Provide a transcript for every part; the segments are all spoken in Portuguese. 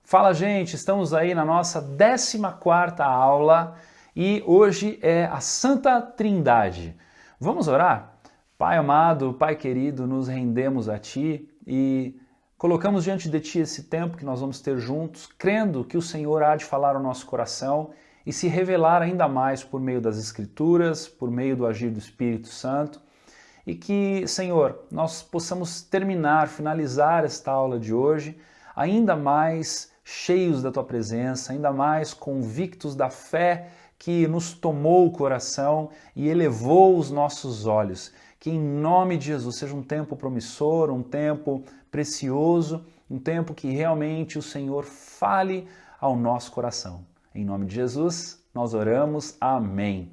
Fala, gente, estamos aí na nossa 14ª aula e hoje é a Santa Trindade. Vamos orar? Pai amado, Pai querido, nos rendemos a Ti e colocamos diante de Ti esse tempo que nós vamos ter juntos, crendo que o Senhor há de falar ao nosso coração e se revelar ainda mais por meio das Escrituras, por meio do agir do Espírito Santo, e que, Senhor, nós possamos finalizar esta aula de hoje ainda mais cheios da Tua presença, ainda mais convictos da fé que nos tomou o coração e elevou os nossos olhos. Que em nome de Jesus seja um tempo promissor, um tempo precioso, um tempo que realmente o Senhor fale ao nosso coração. Em nome de Jesus, nós oramos. Amém.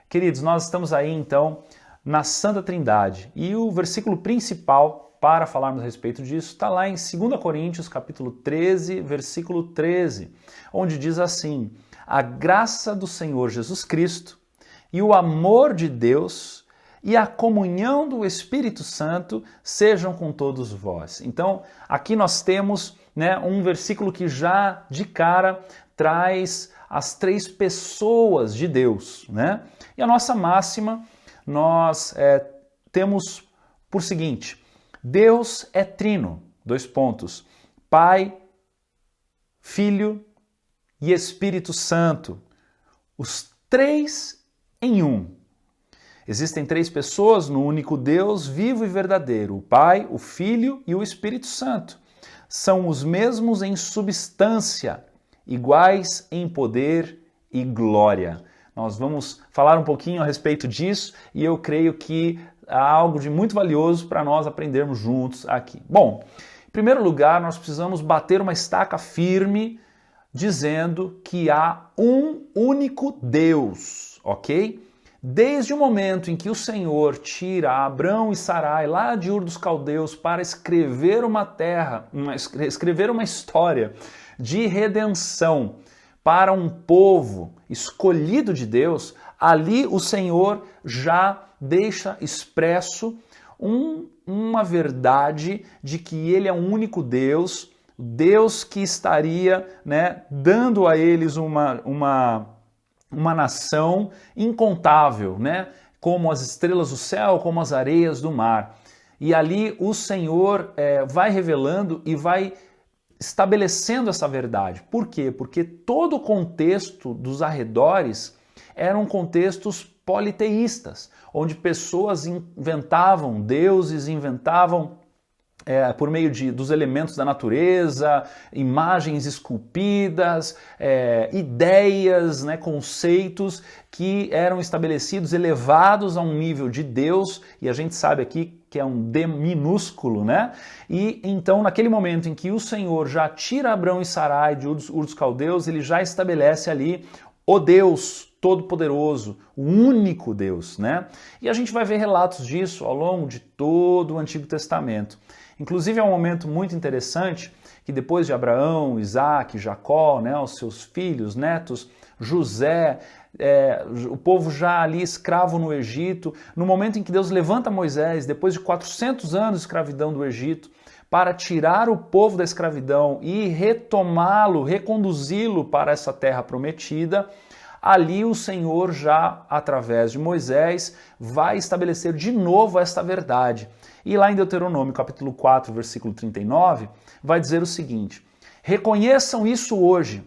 Queridos, nós estamos aí então na Santa Trindade e o versículo principal para falarmos a respeito disso, está lá em 2 Coríntios, capítulo 13, versículo 13, onde diz assim: a graça do Senhor Jesus Cristo e o amor de Deus e a comunhão do Espírito Santo sejam com todos vós. Então, aqui nós temos um versículo que já de cara traz as três pessoas de Deus. E a nossa máxima nós temos por seguinte: Deus é trino, : Pai, Filho e Espírito Santo, os três em um. Existem três pessoas no único Deus vivo e verdadeiro, o Pai, o Filho e o Espírito Santo. São os mesmos em substância, iguais em poder e glória. Nós vamos falar um pouquinho a respeito disso e eu creio que há algo de muito valioso para nós aprendermos juntos aqui. Bom, em primeiro lugar, nós precisamos bater uma estaca firme dizendo que há um único Deus, ok? Desde o momento em que o Senhor tira Abrão e Sarai lá de Ur dos Caldeus para escrever uma história de redenção para um povo escolhido de Deus, ali o Senhor já deixa expresso uma verdade de que Ele é um único Deus, Deus que estaria dando a eles uma nação incontável, como as estrelas do céu, como as areias do mar. E ali o Senhor vai revelando e vai estabelecendo essa verdade. Por quê? Porque todo o contexto dos arredores eram contextos politeístas, onde pessoas inventavam deuses, por meio dos elementos da natureza, imagens esculpidas, ideias, conceitos que eram estabelecidos, elevados a um nível de Deus, e a gente sabe aqui que é um D minúsculo, E então, naquele momento em que o Senhor já tira Abrão e Sarai de Ur dos Caldeus, ele já estabelece ali o Deus Todo-Poderoso, o único Deus, E a gente vai ver relatos disso ao longo de todo o Antigo Testamento. Inclusive é um momento muito interessante que depois de Abraão, Isaac, Jacó, os seus filhos, netos, José, o povo já ali escravo no Egito, no momento em que Deus levanta Moisés, depois de 400 anos de escravidão do Egito, para tirar o povo da escravidão e retomá-lo, reconduzi-lo para essa terra prometida, ali o Senhor já, através de Moisés, vai estabelecer de novo esta verdade. E lá em Deuteronômio, capítulo 4, versículo 39, vai dizer o seguinte: reconheçam isso hoje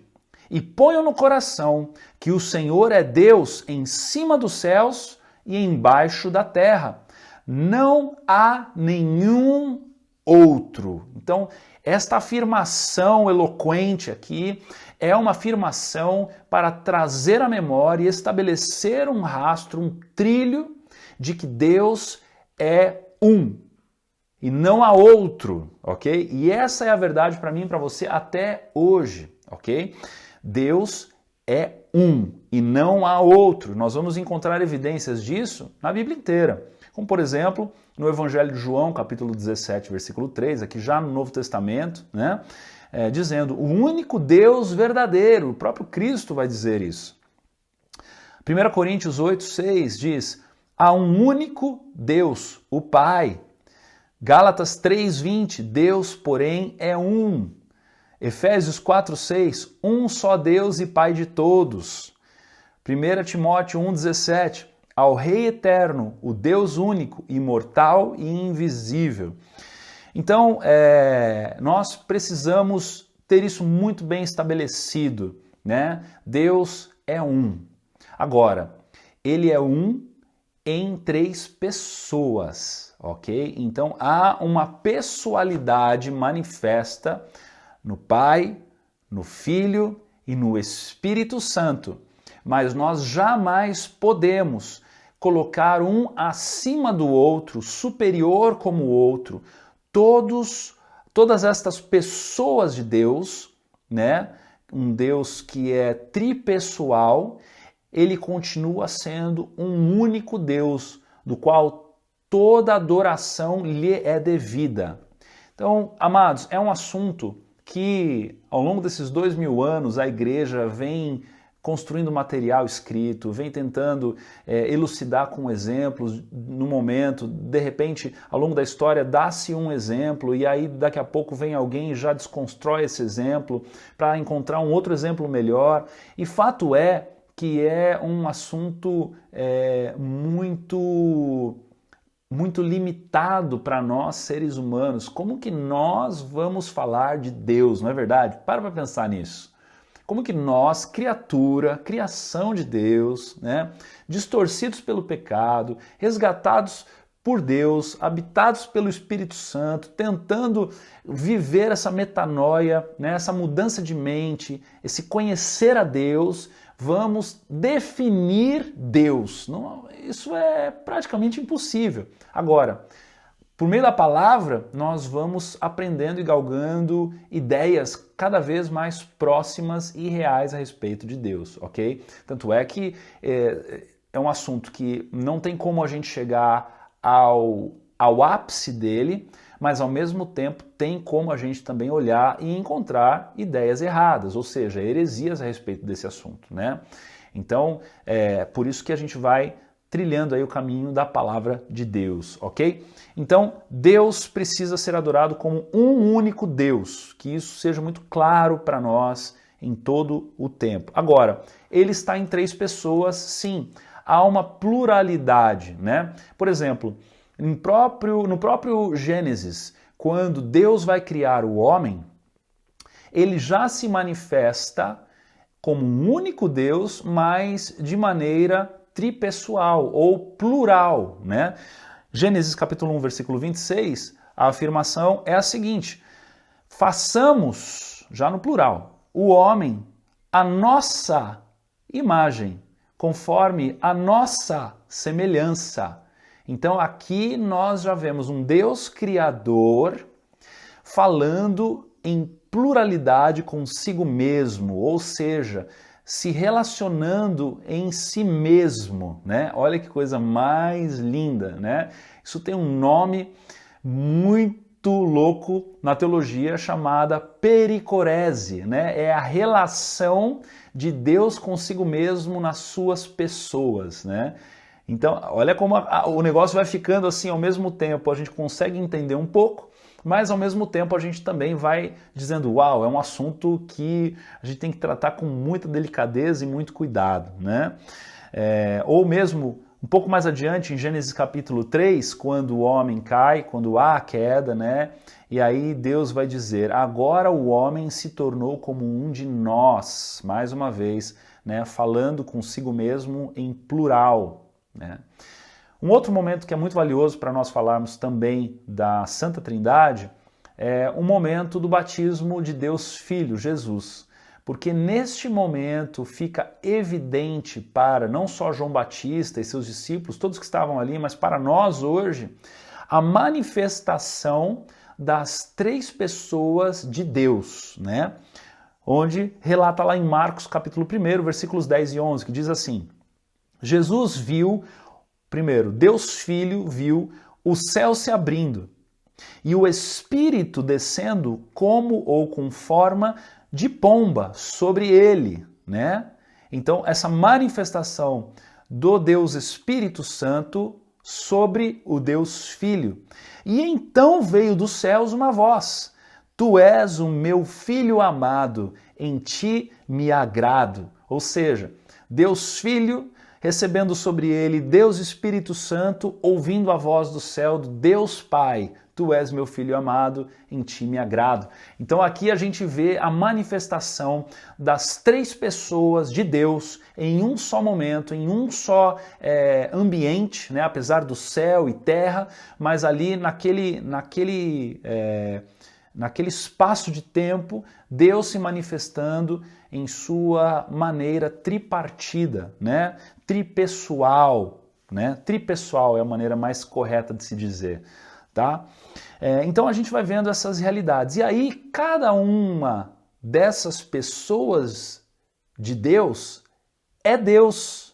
e ponham no coração que o Senhor é Deus em cima dos céus e embaixo da terra. Não há nenhum outro. Então, esta afirmação eloquente aqui é uma afirmação para trazer à memória e estabelecer um rastro, um trilho de que Deus é um e não há outro, ok? E essa é a verdade para mim e para você até hoje, ok? Deus é um e não há outro. Nós vamos encontrar evidências disso na Bíblia inteira. Como, por exemplo, no Evangelho de João, capítulo 17, versículo 3, aqui já no Novo Testamento, dizendo: o único Deus verdadeiro, o próprio Cristo vai dizer isso. 1 Coríntios 8:6 diz: há um único Deus, o Pai. Gálatas 3:20, Deus, porém, é um. Efésios 4:6, um só Deus e Pai de todos. 1 Timóteo 1:17, ao Rei eterno, o Deus único, imortal e invisível. Então, nós precisamos ter isso muito bem estabelecido, né? Deus é um. Agora, ele é um em 3 pessoas, ok? Então, há uma pessoalidade manifesta no Pai, no Filho e no Espírito Santo. Mas nós jamais podemos colocar um acima do outro, superior como o outro. Todas estas pessoas de Deus, né? Um Deus que é tripessoal, ele continua sendo um único Deus, do qual toda adoração lhe é devida. Então, amados, é um assunto que ao longo desses 2000 anos a igreja vem construindo material escrito, vem tentando elucidar com exemplos no momento, de repente, ao longo da história, dá-se um exemplo e aí daqui a pouco vem alguém e já desconstrói esse exemplo para encontrar um outro exemplo melhor. E fato é que é um assunto muito limitado para nós seres humanos. Como que nós vamos falar de Deus, não é verdade? Para pensar nisso. Como que nós, criação de Deus, né, distorcidos pelo pecado, resgatados por Deus, habitados pelo Espírito Santo, tentando viver essa metanoia, né, essa mudança de mente, esse conhecer a Deus, vamos definir Deus. Não, isso é praticamente impossível. Agora, por meio da palavra, nós vamos aprendendo e galgando ideias cada vez mais próximas e reais a respeito de Deus, ok? Tanto é que é um assunto que não tem como a gente chegar ao ápice dele, mas ao mesmo tempo tem como a gente também olhar e encontrar ideias erradas, ou seja, heresias a respeito desse assunto, né? Então, por isso que a gente vai trilhando aí o caminho da palavra de Deus, ok? Então, Deus precisa ser adorado como um único Deus, que isso seja muito claro para nós em todo o tempo. Agora, ele está em 3 pessoas, sim, há uma pluralidade, né? Por exemplo, no próprio Gênesis, quando Deus vai criar o homem, ele já se manifesta como um único Deus, mas de maneira tripessoal ou plural, né? Gênesis capítulo 1, versículo 26, a afirmação é a seguinte: façamos, já no plural, o homem a nossa imagem, conforme a nossa semelhança. Então aqui nós já vemos um Deus criador falando em pluralidade consigo mesmo, ou seja, se relacionando em si mesmo, né? Olha que coisa mais linda, né? Isso tem um nome muito louco na teologia chamada pericorese, né? É a relação de Deus consigo mesmo nas suas pessoas, né? Então, olha como o negócio vai ficando assim ao mesmo tempo, a gente consegue entender um pouco, mas ao mesmo tempo a gente também vai dizendo, uau, é um assunto que a gente tem que tratar com muita delicadeza e muito cuidado, né? Ou mesmo um pouco mais adiante, em Gênesis capítulo 3, quando o homem cai, quando há a queda, né? E aí Deus vai dizer, agora o homem se tornou como um de nós, mais uma vez, né? Falando consigo mesmo em plural, né? Um outro momento que é muito valioso para nós falarmos também da Santa Trindade é o momento do batismo de Deus Filho, Jesus. Porque neste momento fica evidente para não só João Batista e seus discípulos, todos que estavam ali, mas para nós hoje, a manifestação das 3 pessoas de Deus, né? Onde relata lá em Marcos capítulo 1, versículos 10 e 11, que diz assim: Jesus viu, primeiro, Deus Filho viu o céu se abrindo e o Espírito descendo como ou com forma de pomba sobre ele, né? Então, essa manifestação do Deus Espírito Santo sobre o Deus Filho. E então veio dos céus uma voz: Tu és o meu Filho amado, em ti me agrado. Ou seja, Deus Filho recebendo sobre ele Deus Espírito Santo, ouvindo a voz do céu do Deus Pai: Tu és meu Filho amado, em ti me agrado. Então aqui a gente vê a manifestação das três pessoas de Deus em um só momento, em um só ambiente, né? Apesar do céu e terra, mas ali naquele espaço de tempo, Deus se manifestando em sua maneira tripartida, né? Tripessoal, né? Tripessoal é a maneira mais correta de se dizer, tá? Então a gente vai vendo essas realidades. E aí cada uma dessas pessoas de Deus é Deus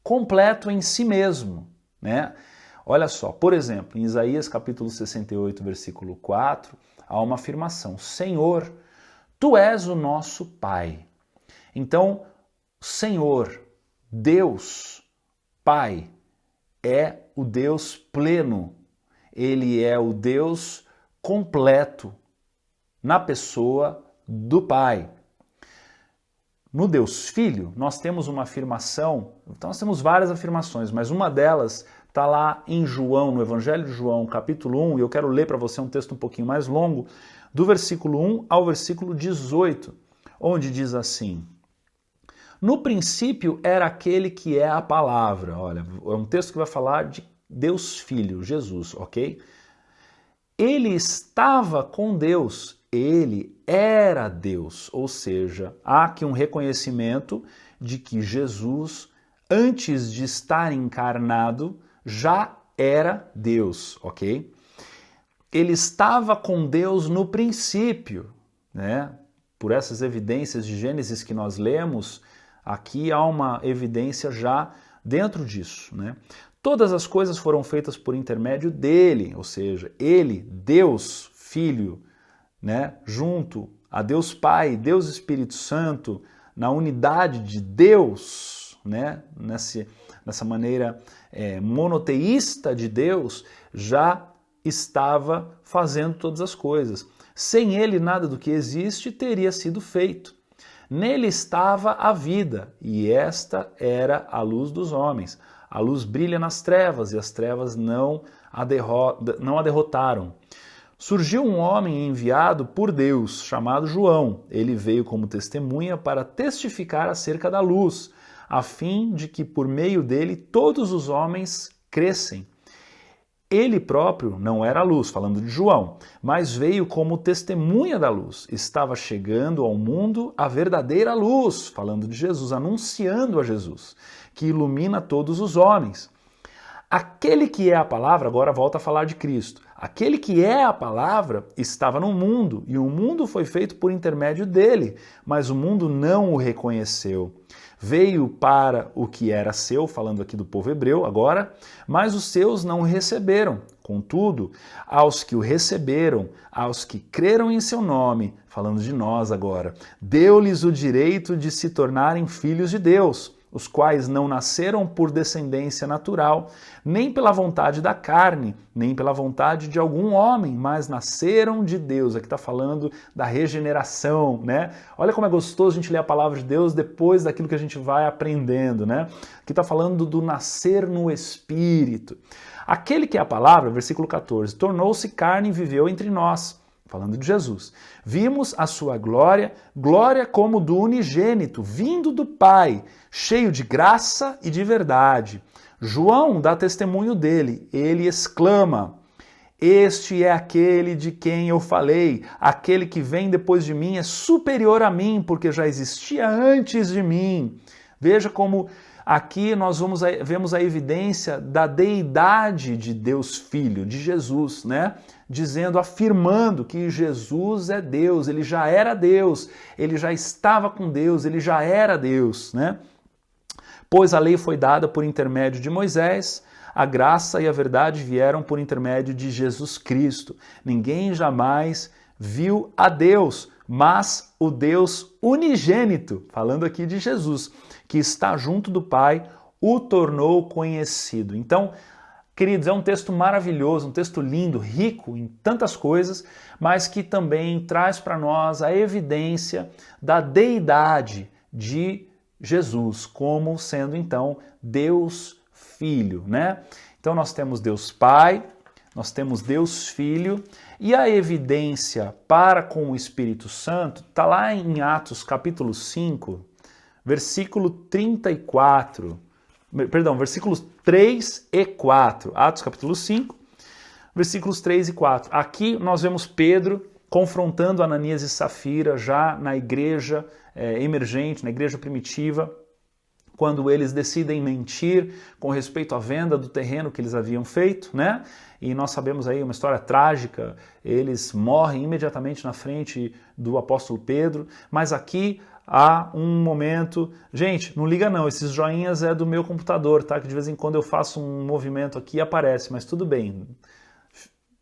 completo em si mesmo, né? Olha só, por exemplo, em Isaías capítulo 68, versículo 4, há uma afirmação: Senhor, Tu és o nosso Pai. Então, Senhor, Deus, Pai, é o Deus pleno. Ele é o Deus completo na pessoa do Pai. No Deus Filho, nós temos uma afirmação, então nós temos várias afirmações, mas uma delas está lá em João, no Evangelho de João, capítulo 1, e eu quero ler para você um texto um pouquinho mais longo, do versículo 1 ao versículo 18, onde diz assim: No princípio era aquele que é a palavra. Olha, é um texto que vai falar de Deus Filho, Jesus, ok? Ele estava com Deus, ele era Deus, ou seja, há aqui um reconhecimento de que Jesus, antes de estar encarnado, já era Deus, ok? Ele estava com Deus no princípio, né? Por essas evidências de Gênesis que nós lemos, aqui há uma evidência já dentro disso, né? Todas as coisas foram feitas por intermédio dele, ou seja, ele, Deus Filho, né, junto a Deus Pai, Deus Espírito Santo, na unidade de Deus, né, nessa maneira monoteísta de Deus, já estava fazendo todas as coisas. Sem ele, nada do que existe teria sido feito. Nele estava a vida, e esta era a luz dos homens. A luz brilha nas trevas, e as trevas não a derrotaram. Surgiu um homem enviado por Deus, chamado João. Ele veio como testemunha para testificar acerca da luz, a fim de que por meio dele todos os homens crescem. Ele próprio não era a luz, falando de João, mas veio como testemunha da luz. Estava chegando ao mundo a verdadeira luz, falando de Jesus, anunciando a Jesus, que ilumina todos os homens. Aquele que é a palavra, agora volta a falar de Cristo. Aquele que é a palavra estava no mundo, e o mundo foi feito por intermédio dele, mas o mundo não o reconheceu. Veio para o que era seu, falando aqui do povo hebreu agora, mas os seus não o receberam. Contudo, aos que o receberam, aos que creram em seu nome, falando de nós agora, deu-lhes o direito de se tornarem filhos de Deus, os quais não nasceram por descendência natural, nem pela vontade da carne, nem pela vontade de algum homem, mas nasceram de Deus. Aqui está falando da regeneração, né? Olha como é gostoso a gente ler a palavra de Deus depois daquilo que a gente vai aprendendo, né? Aqui está falando do nascer no Espírito. Aquele que é a palavra, versículo 14, tornou-se carne e viveu entre nós. Falando de Jesus. Vimos a sua glória, glória como do unigênito, vindo do Pai, cheio de graça e de verdade. João dá testemunho dele, ele exclama: Este é aquele de quem eu falei, aquele que vem depois de mim é superior a mim, porque já existia antes de mim. Veja como aqui nós vemos a evidência da deidade de Deus Filho, de Jesus, né? Dizendo, afirmando que Jesus é Deus, ele já era Deus, ele já estava com Deus, ele já era Deus, né? Pois a lei foi dada por intermédio de Moisés, a graça e a verdade vieram por intermédio de Jesus Cristo. Ninguém jamais viu a Deus, mas o Deus unigênito, falando aqui de Jesus, que está junto do Pai, o tornou conhecido. Então, queridos, é um texto maravilhoso, um texto lindo, rico em tantas coisas, mas que também traz para nós a evidência da deidade de Jesus, como sendo então Deus Filho, né? Então nós temos Deus Pai, nós temos Deus Filho, e a evidência para com o Espírito Santo está lá em Atos capítulo 5, versículo 34, perdão, versículos 3 e 4, Atos capítulo 5, versículos 3 e 4. Aqui nós vemos Pedro confrontando Ananias e Safira já na igreja emergente, na igreja primitiva, quando eles decidem mentir com respeito à venda do terreno que eles haviam feito, né? E nós sabemos aí uma história trágica, eles morrem imediatamente na frente do apóstolo Pedro, mas aqui há um momento... Gente, não liga não, esses joinhas é do meu computador, tá? Que de vez em quando eu faço um movimento aqui e aparece, mas tudo bem,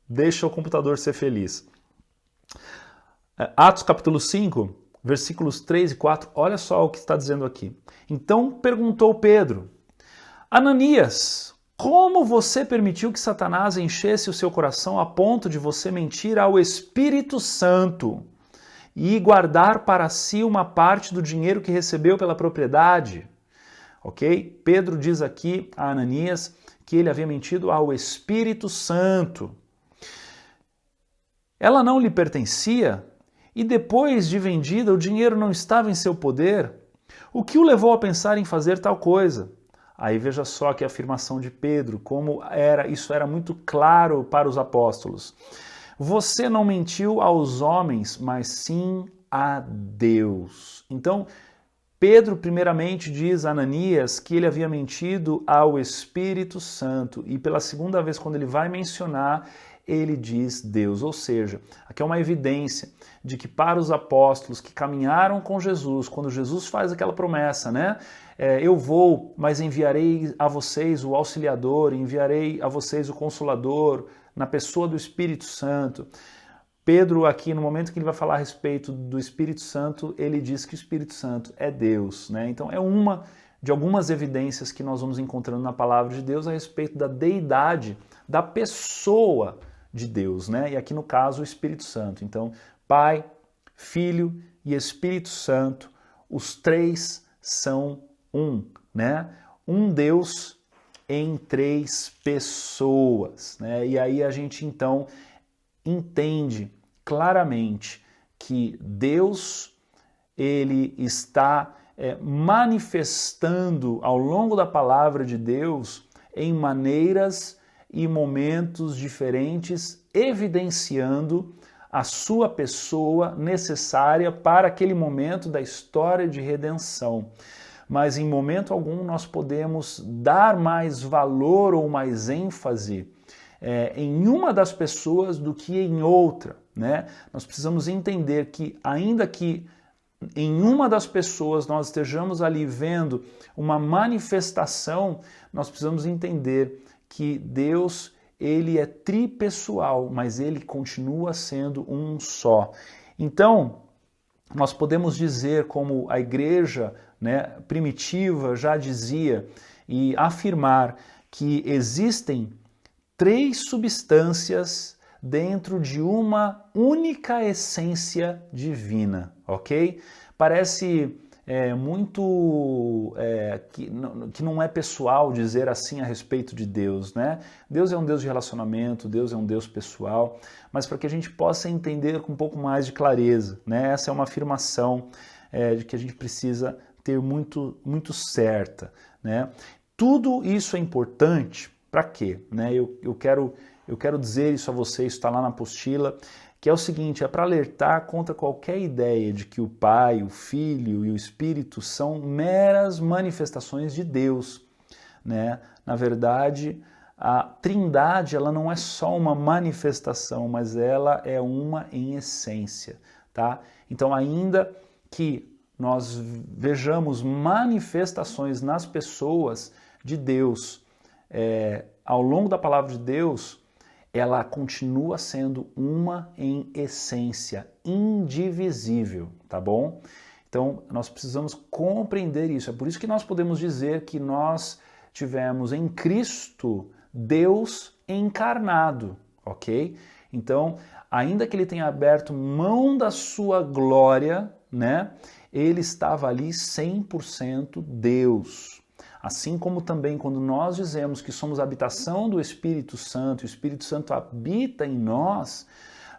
deixa o computador ser feliz. Atos capítulo 5, versículos 3 e 4, olha só o que está dizendo aqui. Então perguntou Pedro: Ananias, como você permitiu que Satanás enchesse o seu coração a ponto de você mentir ao Espírito Santo e guardar para si uma parte do dinheiro que recebeu pela propriedade? Ok? Pedro diz aqui a Ananias que ele havia mentido ao Espírito Santo. Ela não lhe pertencia e depois de vendida o dinheiro não estava em seu poder? O que o levou a pensar em fazer tal coisa? Aí veja só que a afirmação de Pedro, como isso era muito claro para os apóstolos. Você não mentiu aos homens, mas sim a Deus. Então, Pedro primeiramente diz a Ananias que ele havia mentido ao Espírito Santo, e pela segunda vez, quando ele vai mencionar, ele diz Deus. Ou seja, aqui é uma evidência de que para os apóstolos que caminharam com Jesus, quando Jesus faz aquela promessa, né? Eu vou, mas enviarei a vocês o Auxiliador, enviarei a vocês o Consolador, na pessoa do Espírito Santo. Pedro aqui, no momento que ele vai falar a respeito do Espírito Santo, ele diz que o Espírito Santo é Deus, né? Então é uma de algumas evidências que nós vamos encontrando na palavra de Deus a respeito da deidade da pessoa de Deus, né? E aqui no caso o Espírito Santo. Então, Pai, Filho e Espírito Santo, os três são um, né? Um Deus em três pessoas, né? E aí a gente então entende claramente que Deus, ele está manifestando ao longo da palavra de Deus em maneiras e momentos diferentes, evidenciando a sua pessoa necessária para aquele momento da história de redenção. Mas em momento algum nós podemos dar mais valor ou mais ênfase em uma das pessoas do que em outra, né? Nós precisamos entender que, ainda que em uma das pessoas nós estejamos ali vendo uma manifestação, nós precisamos entender que Deus, ele é tripessoal, mas ele continua sendo um só. Então, nós podemos dizer, como a igreja, né, primitiva já dizia, e afirmar que existem três substâncias dentro de uma única essência divina, ok? Parece que não é pessoal dizer assim a respeito de Deus, né? Deus é um Deus de relacionamento, Deus é um Deus pessoal, mas para que a gente possa entender com um pouco mais de clareza, né? Essa é uma afirmação de que a gente precisa ter muito, muito certa, né? Tudo isso é importante para quê? Né? Eu quero dizer isso a vocês, está lá na apostila, que é o seguinte, é para alertar contra qualquer ideia de que o Pai, o Filho e o Espírito são meras manifestações de Deus, né? Na verdade, a Trindade, ela não é só uma manifestação, mas ela é uma em essência, tá? Então, ainda que nós vejamos manifestações nas pessoas de Deus ao longo da palavra de Deus, ela continua sendo uma em essência, indivisível, tá bom? Então, nós precisamos compreender isso. É por isso que nós podemos dizer que nós tivemos em Cristo Deus encarnado, ok? Então, ainda que ele tenha aberto mão da sua glória, né? Ele estava ali 100% Deus. Assim como também quando nós dizemos que somos habitação do Espírito Santo, o Espírito Santo habita em nós,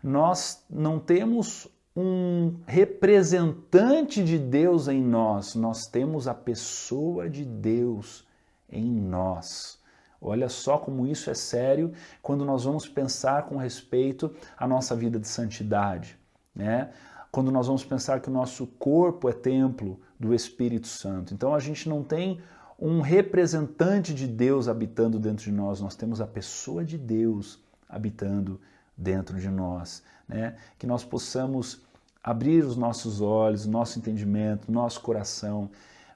nós não temos um representante de Deus em nós, nós temos a pessoa de Deus em nós. Olha só como isso é sério quando nós vamos pensar com respeito à nossa vida de santidade, né? Quando nós vamos pensar que o nosso corpo é templo do Espírito Santo. Então a gente não tem um representante de Deus habitando dentro de nós, nós temos a pessoa de Deus habitando dentro de nós, né? Que nós possamos abrir os nossos olhos, nosso entendimento, nosso coração,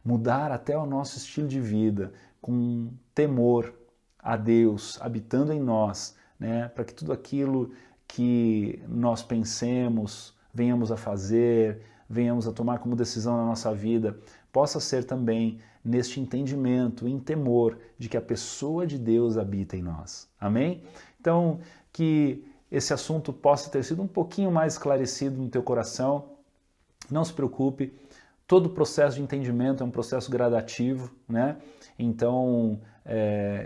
mudar até o nosso estilo de vida com temor a Deus habitando em nós, né? Para que tudo aquilo que nós pensemos, venhamos a fazer, venhamos a tomar como decisão na nossa vida, possa ser também neste entendimento, em temor de que a pessoa de Deus habita em nós. Amém? Então, que esse assunto possa ter sido um pouquinho mais esclarecido no teu coração. Não se preocupe, todo o processo de entendimento é um processo gradativo, né? Então,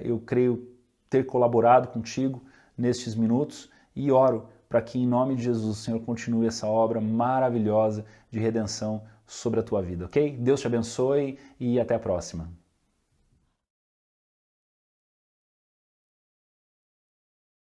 eu creio ter colaborado contigo nestes minutos e oro para que, em nome de Jesus, o Senhor continue essa obra maravilhosa de redenção sobre a tua vida, ok? Deus te abençoe e até a próxima.